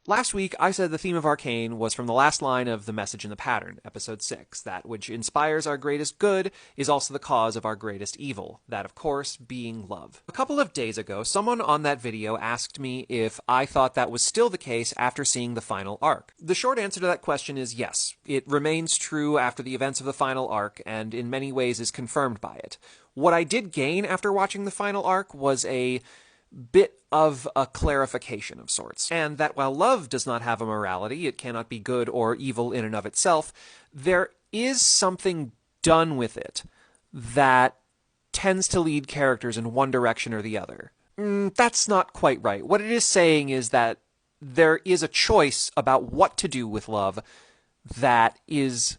Last week, I said the theme of Arcane was from the last line of The Message in the Pattern, Episode 6, that which inspires our greatest good is also the cause of our greatest evil, that, of course, being love. A couple of days ago, someone on that video asked me if I thought that was still the case after seeing the final arc. The short answer to that question is yes. It remains true after the events of the final arc, and in many ways is confirmed by it. What I did gain after watching the final arc was a bit of a clarification of sorts, and that while love does not have a morality, it cannot be good or evil in and of itself, there is something done with it that tends to lead characters in one direction or the other. That's not quite right. What it is saying is that there is a choice about what to do with love that is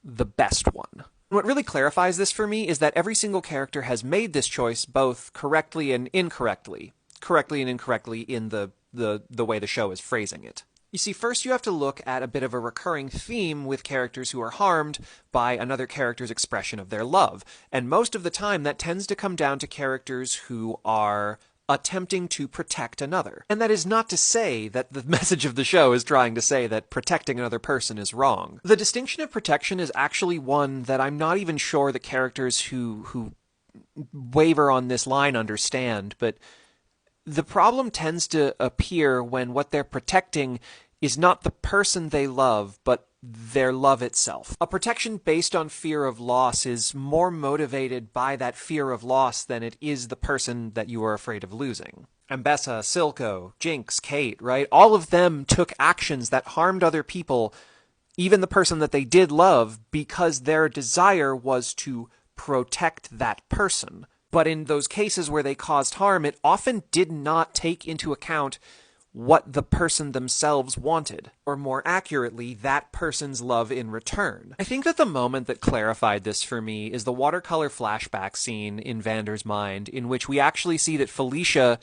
the best one. What really clarifies this for me is that every single character has made this choice both correctly and incorrectly. Correctly and incorrectly in the way the show is phrasing it. You see, first you have to look at a bit of a recurring theme with characters who are harmed by another character's expression of their love. And most of the time that tends to come down to characters who are attempting to protect another. And that is not to say that the message of the show is trying to say that protecting another person is wrong. The distinction of protection is actually one that I'm not even sure the characters who waver on this line understand, but the problem tends to appear when what they're protecting is not the person they love, but their love itself. A protection based on fear of loss is more motivated by that fear of loss than it is the person that you are afraid of losing. Ambessa, Silco, Jinx, Kate, right? All of them took actions that harmed other people, even the person that they did love, because their desire was to protect that person. But in those cases where they caused harm, it often did not take into account what the person themselves wanted, or more accurately, that person's love in return. I think that the moment that clarified this for me is the watercolor flashback scene in Vander's mind, in which we actually see that Felicia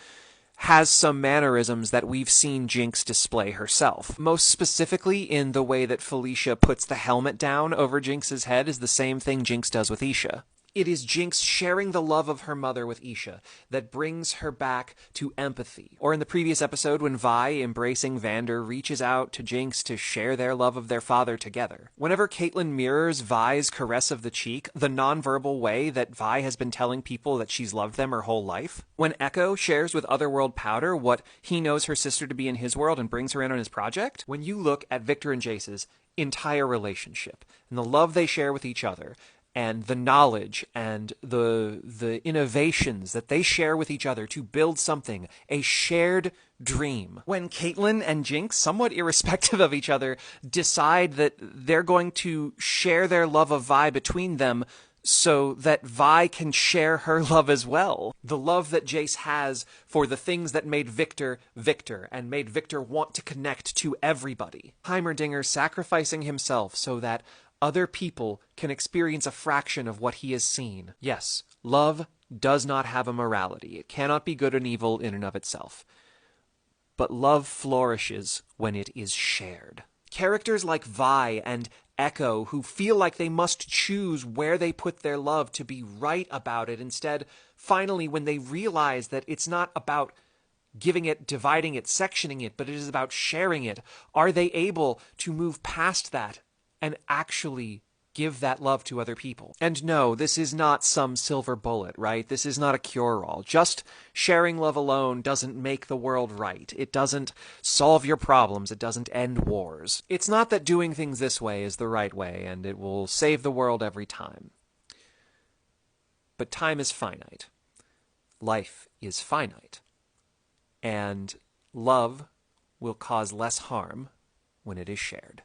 has some mannerisms that we've seen Jinx display herself. Most specifically in the way that Felicia puts the helmet down over Jinx's head is the same thing Jinx does with Isha. It is Jinx sharing the love of her mother with Isha that brings her back to empathy. Or in the previous episode when Vi, embracing Vander, reaches out to Jinx to share their love of their father together. Whenever Caitlyn mirrors Vi's caress of the cheek, the nonverbal way that Vi has been telling people that she's loved them her whole life. When Echo shares with Otherworld Powder what he knows her sister to be in his world and brings her in on his project. When you look at Victor and Jace's entire relationship and the love they share with each other, and the knowledge and the innovations that they share with each other to build something, a shared dream. When Caitlyn and Jinx, somewhat irrespective of each other, decide that they're going to share their love of Vi between them so that Vi can share her love as well. The love that Jace has for the things that made Victor Victor and made Victor want to connect to everybody. Heimerdinger sacrificing himself so that other people can experience a fraction of what he has seen. Yes, love does not have a morality. It cannot be good and evil in and of itself. But love flourishes when it is shared. Characters like Vi and Echo, who feel like they must choose where they put their love to be right about it, instead, finally, when they realize that it's not about giving it, dividing it, sectioning it, but it is about sharing it, are they able to move past that and actually give that love to other people? And no, this is not some silver bullet, right? This is not a cure-all. Just sharing love alone doesn't make the world right. It doesn't solve your problems. It doesn't end wars. It's not that doing things this way is the right way, and it will save the world every time. But time is finite. Life is finite. And love will cause less harm when it is shared.